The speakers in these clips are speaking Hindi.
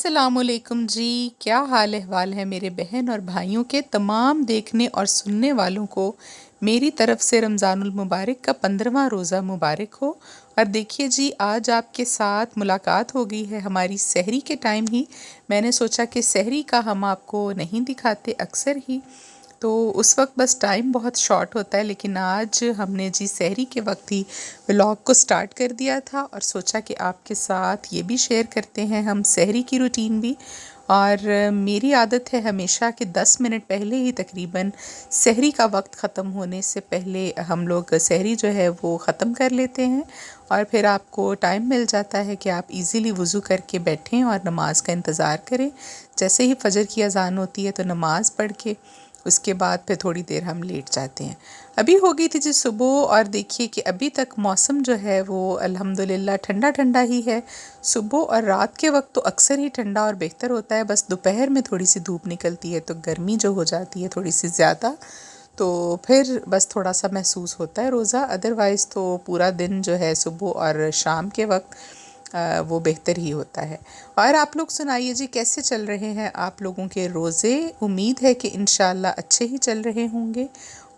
अस्सलामुअलैकुम जी। क्या हाल अहवाल है मेरे बहन और भाइयों के तमाम देखने और सुनने वालों को मेरी तरफ से रमज़ानुल मुबारक का 15वां रोज़ा मुबारक हो। और देखिए जी, आज आपके साथ मुलाकात हो गई है हमारी सहरी के टाइम ही। मैंने सोचा कि सहरी का हम आपको नहीं दिखाते अक्सर ही, तो उस वक्त बस टाइम बहुत शॉर्ट होता है, लेकिन आज हमने जी सहरी के वक्त ही व्लॉग को स्टार्ट कर दिया था और सोचा कि आपके साथ ये भी शेयर करते हैं हम सहरी की रूटीन भी। और मेरी आदत है हमेशा कि 10 मिनट पहले ही तकरीबन सहरी का वक्त ख़त्म होने से पहले हम लोग सहरी जो है वो ख़त्म कर लेते हैं। और फिर आपको टाइम मिल जाता है कि आप इजीली वज़ू करके बैठें और नमाज का इंतज़ार करें। जैसे ही फ़जर की अज़ान होती है तो नमाज़ पढ़ के उसके बाद फिर थोड़ी देर हम लेट जाते हैं। अभी हो गई थी जी सुबह, और देखिए कि अभी तक मौसम जो है वो अल्हम्दुलिल्लाह ठंडा ठंडा ही है। सुबह और रात के वक्त तो अक्सर ही ठंडा और बेहतर होता है, बस दोपहर में थोड़ी सी धूप निकलती है तो गर्मी जो हो जाती है थोड़ी सी ज़्यादा, तो फिर बस थोड़ा सा महसूस होता है रोज़ा। अदरवाइज़ तो पूरा दिन जो है सुबह और शाम के वक्त वो बेहतर ही होता है। और आप लोग सुनाइए जी, कैसे चल रहे हैं आप लोगों के रोज़े? उम्मीद है कि इंशाल्लाह अच्छे ही चल रहे होंगे,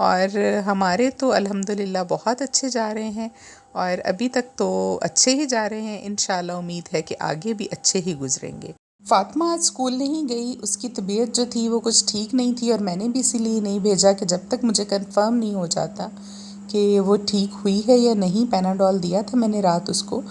और हमारे तो अल्हम्दुलिल्लाह बहुत अच्छे जा रहे हैं, और अभी तक तो अच्छे ही जा रहे हैं। इंशाल्लाह उम्मीद है कि आगे भी अच्छे ही गुजरेंगे। फ़ातिमा आज स्कूल नहीं गई, उसकी तबीयत जो थी वो कुछ ठीक नहीं थी, और मैंने भी इसीलिए नहीं भेजा कि जब तक मुझे कंफर्म नहीं हो जाता कि वो ठीक हुई है या नहीं। पैनाडोल दिया था मैंने रात उसको,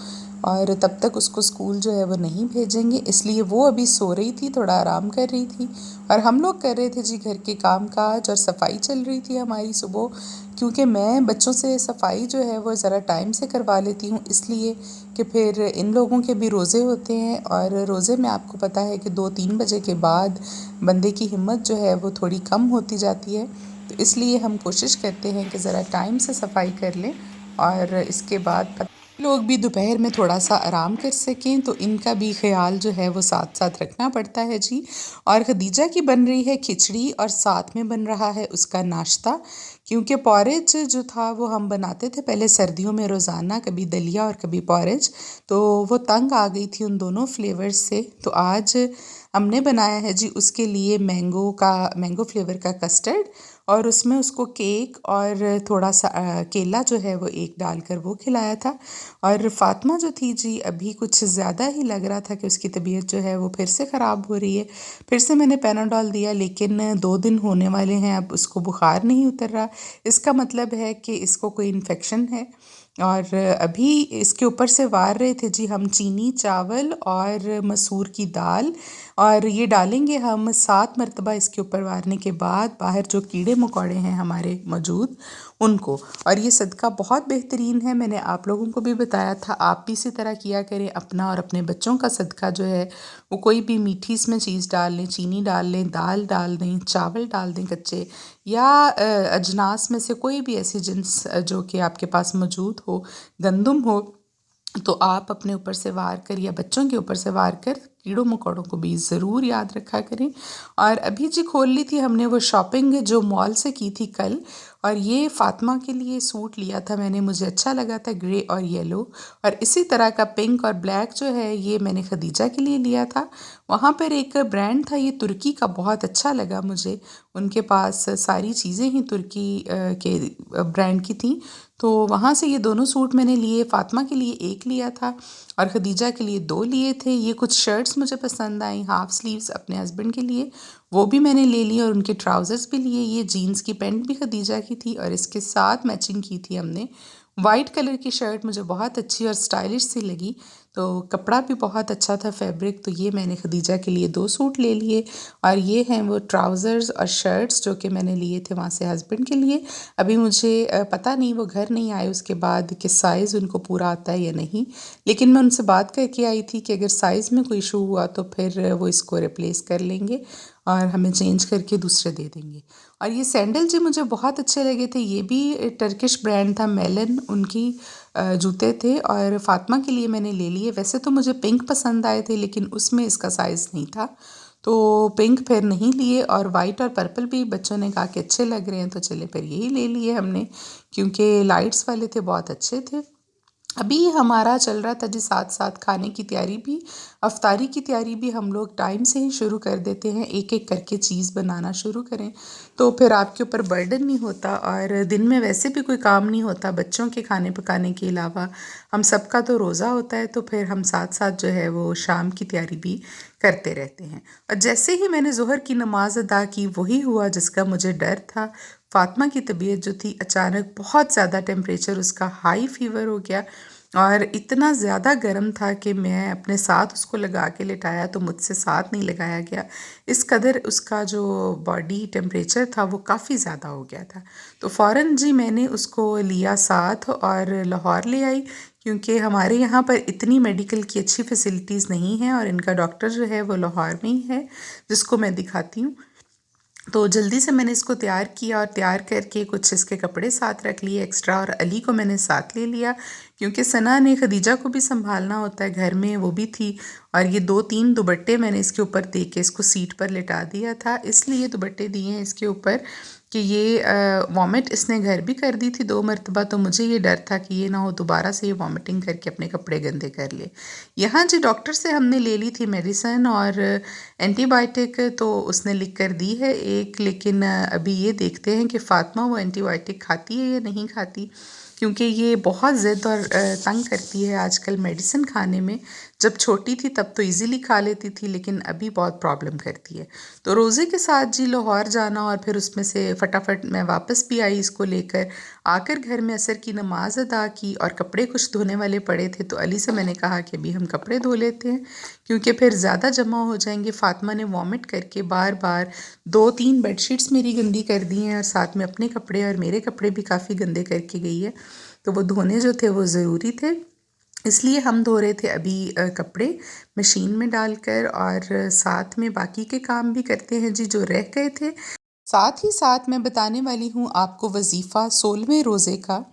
और तब तक उसको स्कूल जो है वो नहीं भेजेंगे, इसलिए वो अभी सो रही थी, थोड़ा आराम कर रही थी। और हम लोग कर रहे थे जी घर के काम काज, और सफाई चल रही थी हमारी सुबह, क्योंकि मैं बच्चों से सफाई जो है वो ज़रा टाइम से करवा लेती हूँ, इसलिए कि फिर इन लोगों के भी रोज़े होते हैं, और रोज़े में आपको पता है कि 2-3 बजे के बाद बंदे की हिम्मत जो है वो थोड़ी कम होती जाती है। तो इसलिए हम कोशिश करते हैं कि ज़रा टाइम से सफाई कर लें, और इसके बाद लोग भी दोपहर में थोड़ा सा आराम कर सकें, तो इनका भी ख्याल जो है वो साथ साथ रखना पड़ता है जी। और खदीजा की बन रही है खिचड़ी, और साथ में बन रहा है उसका नाश्ता, क्योंकि पॉरेज जो था वो हम बनाते थे पहले सर्दियों में रोज़ाना, कभी दलिया और कभी पॉरेज, तो वो तंग आ गई थी उन दोनों फ्लेवर्स से। तो आज हमने बनाया है जी उसके लिए मैंगो फ्लेवर का कस्टर्ड, और उसमें उसको केक और थोड़ा सा केला जो है वो एक डालकर वो खिलाया था। और फ़ातिमा जो थी जी, अभी कुछ ज़्यादा ही लग रहा था कि उसकी तबीयत जो है वो फिर से ख़राब हो रही है। फिर से मैंने पैनाडोल दिया, लेकिन 2 दिन होने वाले हैं, अब उसको बुखार नहीं उतर रहा। इसका मतलब है कि इसको कोई इन्फेक्शन है। और अभी इसके ऊपर से वार रहे थे जी हम चीनी चावल और मसूर की दाल, और ये डालेंगे हम 7 मरतबा इसके ऊपर वारने के बाद, बाहर जो कीड़े मकोड़े हैं हमारे मौजूद उनको। और ये सदका बहुत बेहतरीन है, मैंने आप लोगों को भी बताया था, आप भी इसी तरह किया करें। अपना और अपने बच्चों का सदका जो है वो कोई भी मीठी इसमें चीज़ डाल लें, चीनी डाल लें, दाल डाल दें, चावल डाल दें कच्चे, या अजनास में से कोई भी ऐसी जिन्स जो कि आपके पास मौजूद हो, गंदम हो, तो आप अपने ऊपर से वार कर या बच्चों के ऊपर से वार कर कीड़ों मकोड़ों को भी ज़रूर याद रखा करें। और अभी जी खोल ली थी हमने वो शॉपिंग जो मॉल से की थी कल, और ये फ़ातिमा के लिए सूट लिया था मैंने, मुझे अच्छा लगा था ग्रे और येलो, और इसी तरह का पिंक और ब्लैक जो है ये मैंने खदीजा के लिए लिया था। वहाँ पर एक ब्रांड था ये तुर्की का, बहुत अच्छा लगा मुझे, उनके पास सारी चीज़ें ही तुर्की के ब्रांड की थी, तो वहाँ से ये दोनों सूट मैंने लिए। फ़ातिमा के लिए एक लिया था और खदीजा के लिए 2 लिए थे। ये कुछ शर्ट्स मुझे पसंद आई, हाफ़ स्लीव्स अपने हस्बैंड के लिए, वो भी मैंने ले ली, और उनके ट्राउज़र्स भी लिए। ये जीन्स की पैंट भी खदीजा की थी, और इसके साथ मैचिंग की थी हमने वाइट कलर की शर्ट, मुझे बहुत अच्छी और स्टाइलिश सी लगी, तो कपड़ा भी बहुत अच्छा था फैब्रिक, तो ये मैंने खदीजा के लिए 2 सूट ले लिए। और ये हैं वो ट्राउज़र्स और शर्ट्स जो कि मैंने लिए थे वहाँ से हस्बैंड के लिए। अभी मुझे पता नहीं वो घर नहीं आए उसके बाद कि साइज़ उनको पूरा आता है या नहीं, लेकिन मैं उनसे बात करके आई थी कि अगर साइज़ में कोई इशू हुआ तो फिर वो इसको रिप्लेस कर लेंगे और हमें चेंज करके दूसरे दे देंगे। और ये सैंडल जी मुझे बहुत अच्छे लगे थे, ये भी टर्किश ब्रांड था, मेलन उनकी जूते थे, और फ़ातिमा के लिए मैंने ले लिए। वैसे तो मुझे पिंक पसंद आए थे, लेकिन उसमें इसका साइज़ नहीं था, तो पिंक फिर नहीं लिए। और वाइट और पर्पल भी बच्चों ने कहा कि अच्छे लग रहे हैं, तो चले फिर यही ले लिए हमने, क्योंकि लाइट्स वाले थे, बहुत अच्छे थे। अभी हमारा चल रहा था जी साथ साथ खाने की तैयारी भी, अफ्तारी की तैयारी भी हम लोग टाइम से ही शुरू कर देते हैं, एक एक करके चीज़ बनाना शुरू करें तो फिर आपके ऊपर बर्डन नहीं होता और दिन में वैसे भी कोई काम नहीं होता बच्चों के खाने पकाने के अलावा। हम सबका तो रोज़ा होता है तो फिर हम साथ साथ जो है वो शाम की तैयारी भी करते रहते हैं। और जैसे ही मैंने ज़ोहर की नमाज़ अदा की वही हुआ जिसका मुझे डर था। फ़ातिमा की तबीयत जो थी अचानक बहुत ज़्यादा टेम्परेचर उसका हाई फ़ीवर हो गया और इतना ज़्यादा गर्म था कि मैं अपने साथ उसको लगा के लिटाया तो मुझसे साथ नहीं लगाया गया। इस कदर उसका जो बॉडी टेम्परेचर था वो काफ़ी ज़्यादा हो गया था। तो फ़ौरन जी मैंने उसको लिया साथ और लाहौर ले आई क्योंकि हमारे यहाँ पर इतनी मेडिकल की अच्छी फैसिलिटीज़ नहीं हैं और इनका डॉक्टर जो है वो लाहौर में ही है जिसको मैं दिखाती हूँ। तो जल्दी से मैंने इसको तैयार किया और तैयार करके कुछ इसके कपड़े साथ रख लिए एक्स्ट्रा और अली को मैंने साथ ले लिया क्योंकि सना ने खदीजा को भी संभालना होता है घर में, वो भी थी। और ये 2-3 दुपट्टे मैंने इसके ऊपर दे के इसको सीट पर लिटा दिया था, इसलिए दुपट्टे दिए हैं इसके ऊपर कि ये वॉमिट इसने घर भी कर दी थी 2 मरतबा, तो मुझे ये डर था कि ये ना हो दोबारा से ये वॉमिटिंग करके अपने कपड़े गंदे कर ले। यहाँ जी डॉक्टर से हमने ले ली थी मेडिसिन और एंटीबायोटिक तो उसने लिख कर दी है एक, लेकिन अभी ये देखते हैं कि फ़ातिमा वो एंटीबायोटिक खाती है या नहीं खाती क्योंकि ये बहुत ज़िद और तंग करती है आजकल मेडिसिन खाने में। जब छोटी थी तब तो इजीली खा लेती थी लेकिन अभी बहुत प्रॉब्लम करती है। तो रोज़े के साथ जी लाहौर जाना और फिर उसमें से फटाफट मैं वापस भी आई इसको लेकर, आकर घर में असर की नमाज़ अदा की और कपड़े कुछ धोने वाले पड़े थे तो अली से मैंने कहा कि अभी हम कपड़े धो लेते हैं क्योंकि फिर ज़्यादा जमा हो जाएंगे। फ़ातिमा ने वॉमिट करके बार बार 2-3 बेडशीट्स मेरी गंदी कर दी हैं और साथ में अपने कपड़े और मेरे कपड़े भी काफ़ी गंदे करके गई है, तो वो धोने जो थे वो ज़रूरी थे, इसलिए हम धो रहे थे अभी कपड़े मशीन में डालकर और साथ में बाकी के काम भी करते हैं जी जो रह गए थे। साथ ही साथ मैं बताने वाली हूँ आपको वज़ीफ़ा 16वें रोज़े का,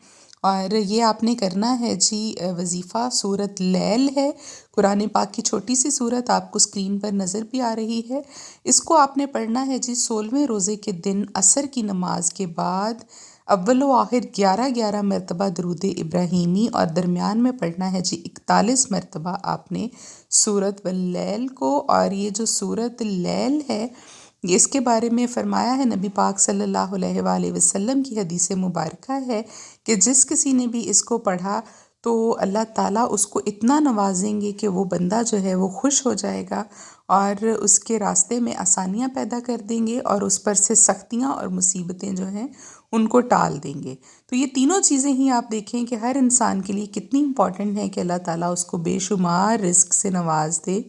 और ये आपने करना है जी वज़ीफ़ा सूरत लैल है, कुरान पाक की छोटी सी सूरत आपको स्क्रीन पर नज़र भी आ रही है। इसको आपने पढ़ना है जी 16वें रोज़े के दिन असर की नमाज के बाद अव्वल व आखिर 11-11 मरतबा दरूद इब्राहीमी और दरमियान में पढ़ना है जी 41 मरतबा आपने सूरत वल्लैल को। और ये जो सूरत लैल है इसके बारे में फ़रमाया है नबी पाक सल्लल्लाहु अलैहि वसल्लम की हदीस मुबारका है कि जिस किसी ने भी इसको पढ़ा तो अल्लाह ताला उसको इतना नवाजेंगे कि वो बंदा जो है वो खुश हो जाएगा और उसके रास्ते में आसानियाँ पैदा कर देंगे और उस पर से सख्तियाँ और मुसीबतें जो हैं उनको टाल देंगे। तो ये तीनों चीज़ें ही आप देखें कि हर इंसान के लिए कितनी इम्पॉर्टेंट है कि अल्लाह ताला उसको बेशुमार रिज़्क से नवाज दे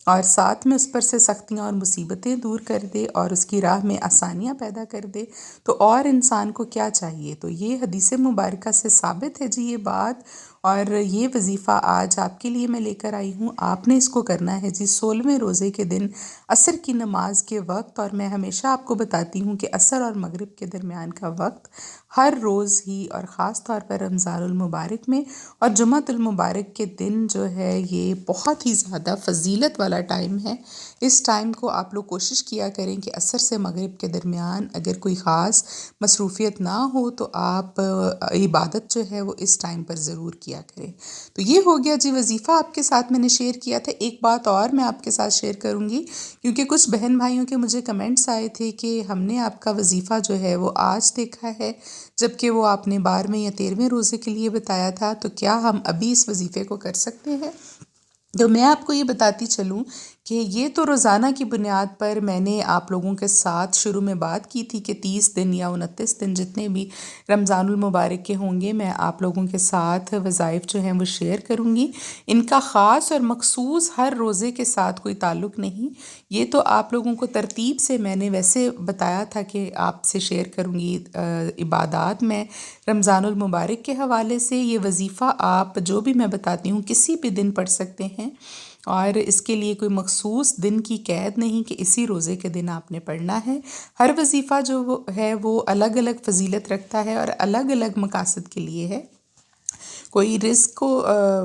और साथ में उस पर से सख्तियाँ और मुसीबतें दूर कर दे और उसकी राह में आसानियाँ पैदा कर दे। तो और इंसान को क्या चाहिए, तो ये हदीस मुबारका से साबित है जी ये बात। और ये वज़ीफ़ा आज आपके लिए मैं लेकर आई हूँ, आपने इसको करना है जी 16वें रोज़े के दिन असर की नमाज के वक्त। और मैं हमेशा आपको बताती हूँ कि असर और मगरिब के दरमियान का वक्त हर रोज़ ही और ख़ास तौर पर रमज़ानुल मुबारक में और जुमातुल मुबारक के दिन जो है ये बहुत ही ज़्यादा फ़जीलत वाला टाइम है। इस टाइम को आप लोग कोशिश किया करें कि असर से मगरिब के दरमियान अगर कोई ख़ास मसरूफ़ियत ना हो तो आप इबादत जो है वो इस टाइम पर ज़रूर किया करें। तो ये हो गया जी वज़ीफ़ा आपके साथ मैंने शेयर किया था। एक बात और मैं आपके साथ शेयर करूँगी क्योंकि कुछ बहन भाइयों के मुझे कमेंट्स आए थे कि हमने आपका वज़ीफ़ा जो है वो आज देखा है जबकि वो आपने 12वें या 13वें रोज़े के लिए बताया था, तो क्या हम अभी इस वज़ीफ़े को कर सकते हैं? तो मैं आपको ये बताती चलूँ कि ये तो रोज़ाना की बुनियाद पर मैंने आप लोगों के साथ शुरू में बात की थी कि 30 दिन या 29 दिन जितने भी रमज़ानुल मुबारक के होंगे मैं आप लोगों के साथ वज़ाइफ जो हैं वो शेयर करूँगी। इनका ख़ास और मखसूस हर रोज़े के साथ कोई ताल्लुक़ नहीं, ये तो आप लोगों को तरतीब से मैंने वैसे बताया था कि आपसे शेयर करूँगी इबादात में रमज़ानुल मुबारक के हवाले से। ये वज़ीफ़ा आप जो भी मैं बताती हूँ किसी भी दिन पढ़ सकते हैं और इसके लिए कोई मखसूस दिन की कैद नहीं कि इसी रोज़े के दिन आपने पढ़ना है। हर वज़ीफ़ा जो है वो अलग अलग फ़जीलत रखता है और अलग अलग मकासद के लिए है। कोई रिस्क को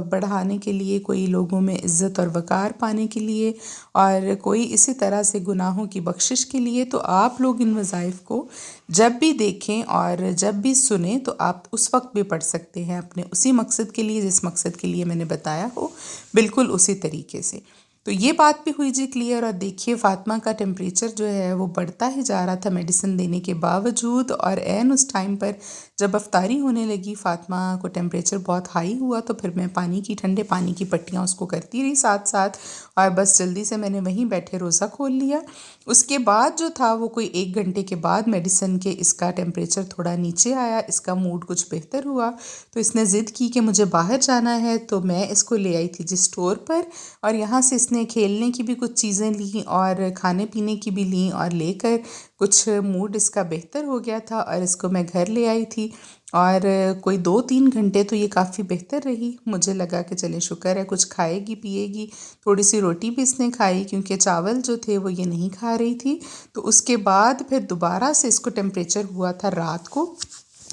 बढ़ाने के लिए, कोई लोगों में इज़्ज़त और वक़ार पाने के लिए, और कोई इसी तरह से गुनाहों की बख्शिश के लिए। तो आप लोग इन वज़ाइफ को जब भी देखें और जब भी सुनें तो आप उस वक्त भी पढ़ सकते हैं, अपने उसी मकसद के लिए जिस मकसद के लिए मैंने बताया हो, बिल्कुल उसी तरीके से। तो ये बात भी हुई जी क्लियर। और देखिए फ़ातिमा का टेम्परेचर जो है वो बढ़ता ही जा रहा था मेडिसिन देने के बावजूद, और ऐन उस टाइम पर जब अफ्तारी होने लगी फ़ातिमा को टेम्परेचर बहुत हाई हुआ, तो फिर मैं ठंडे पानी की पट्टियाँ उसको करती रही साथ साथ, और बस जल्दी से मैंने वहीं बैठे रोज़ा खोल लिया। उसके बाद जो था वो कोई 1 घंटे के बाद मेडिसिन के इसका टेम्परेचर थोड़ा नीचे आया, इसका मूड कुछ बेहतर हुआ। तो इसने ज़िद की कि मुझे बाहर जाना है, तो मैं इसको ले आई थी जी स्टोर पर, और यहाँ से इसने खेलने की भी कुछ चीज़ें ली और खाने पीने की भी ली, और लेकर कुछ मूड इसका बेहतर हो गया था, और इसको मैं घर ले आई थी। और कोई 2-3 घंटे तो ये काफ़ी बेहतर रही। मुझे लगा कि चले शुक्र है कुछ खाएगी पिएगी। थोड़ी सी रोटी भी इसने खाई, क्योंकि चावल जो थे वो ये नहीं खा रही थी। तो उसके बाद फिर दोबारा से इसको टेम्परेचर हुआ था रात को,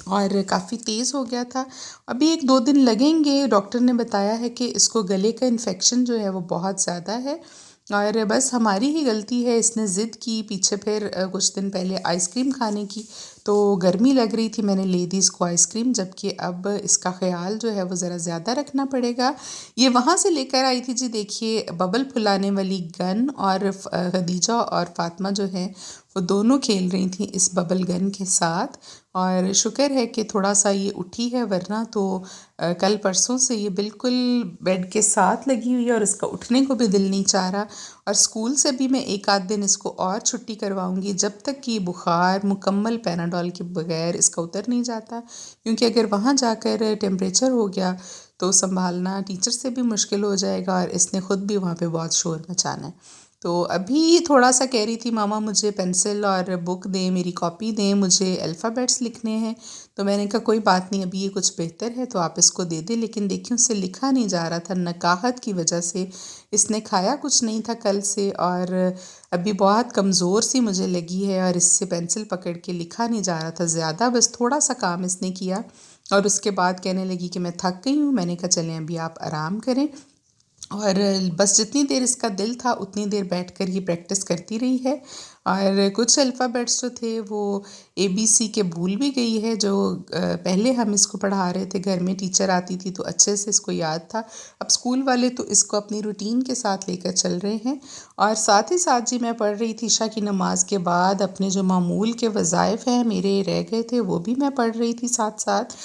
और काफ़ी तेज़ हो गया था। अभी 1-2 दिन लगेंगे। डॉक्टर ने बताया है कि इसको गले का इन्फेक्शन जो है वो बहुत ज़्यादा है, और बस हमारी ही गलती है। इसने ज़िद की पीछे, फिर कुछ दिन पहले आइसक्रीम खाने की, तो गर्मी लग रही थी, मैंने ले दी इसको आइसक्रीम, जबकि अब इसका ख़्याल जो है वो ज़रा ज़्यादा रखना पड़ेगा। ये वहाँ से लेकर आई थी जी, देखिए बबल फुलाने वाली गन, और खदीजा और फ़ातिमा जो है वो दोनों खेल रही थी इस बबल गन के साथ। और शुक्र है कि थोड़ा सा ये उठी है, वरना तो कल परसों से ये बिल्कुल बेड के साथ लगी हुई है, और इसका उठने को भी दिल नहीं चाह रहा। और स्कूल से भी मैं 1 आध दिन इसको और छुट्टी करवाऊंगी, जब तक कि बुखार मुकम्मल पैनाडोल के बगैर इसका उतर नहीं जाता, क्योंकि अगर वहाँ जाकर टेम्परेचर हो गया तो संभालना टीचर से भी मुश्किल हो जाएगा, और इसने ख़ुद भी वहाँ पे बहुत शोर मचाना है। तो अभी थोड़ा सा कह रही थी मामा मुझे पेंसिल और बुक दें, मेरी कॉपी दें, मुझे अल्फ़ाबेट्स लिखने हैं। तो मैंने कहा कोई बात नहीं, अभी ये कुछ बेहतर है तो आप इसको दे दें। लेकिन देखिए उससे लिखा नहीं जा रहा था, नकाहत की वजह से। इसने खाया कुछ नहीं था कल से, और अभी बहुत कमज़ोर सी मुझे लगी है, और इससे पेंसिल पकड़ के लिखा नहीं जा रहा था ज़्यादा, बस थोड़ा सा काम इसने किया। और उसके बाद कहने लगी कि मैं थक गई हूँ। मैंने कहा चलें अभी आप आराम करें, और बस जितनी देर इसका दिल था उतनी देर बैठकर ये प्रैक्टिस करती रही है। और कुछ अल्फ़ाबेट्स जो थे वो ABC के भूल भी गई है, जो पहले हम इसको पढ़ा रहे थे घर में, टीचर आती थी तो अच्छे से इसको याद था। अब स्कूल वाले तो इसको अपनी रूटीन के साथ लेकर चल रहे हैं। और साथ ही साथ जी मैं पढ़ रही थी इशा की नमाज़ के बाद, अपने जो मामूल के वज़ाइफ हैं मेरे रह गए थे वो भी मैं पढ़ रही थी साथ साथ,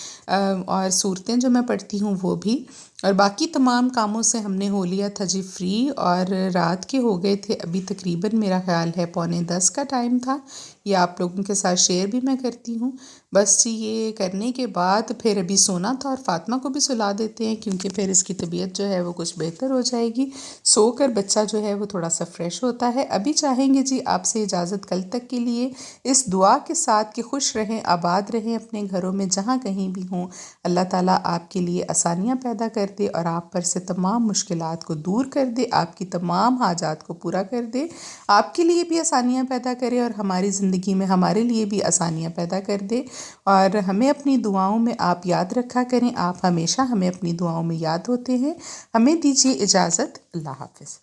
और सूरतें जो मैं पढ़ती हूँ वो भी। और बाकी तमाम कामों से हमने हो लिया था जी फ्री, और रात के हो गए थे अभी तकरीबन, मेरा ख़्याल है 9:45 का टाइम था। ये आप लोगों के साथ शेयर भी मैं करती हूँ। बस जी ये करने के बाद फिर अभी सोना था, और फ़ातिमा को भी सुला देते हैं, क्योंकि फिर इसकी तबीयत जो है वो कुछ बेहतर हो जाएगी। सोकर बच्चा जो है वो थोड़ा सा फ्रेश होता है। अभी चाहेंगे जी आपसे इजाज़त कल तक के लिए, इस दुआ के साथ कि खुश रहें, आबाद रहें अपने घरों में, जहाँ कहीं भी हों। अल्लाह ताला आपके लिए आसानियाँ पैदा कर दे, और आप पर से तमाम मुश्किलात को दूर कर दे, आपकी तमाम हाजात को पूरा कर दे, आपके लिए भी आसानियाँ पैदा करे, और हमारी ज़िंदगी में हमारे लिए भी आसानियाँ पैदा कर दे। और हमें अपनी दुआओं में आप याद रखा करें, आप हमेशा हमें अपनी दुआओं में याद होते हैं। हमें दीजिए इजाज़त। अल्लाह हाफ़िज़।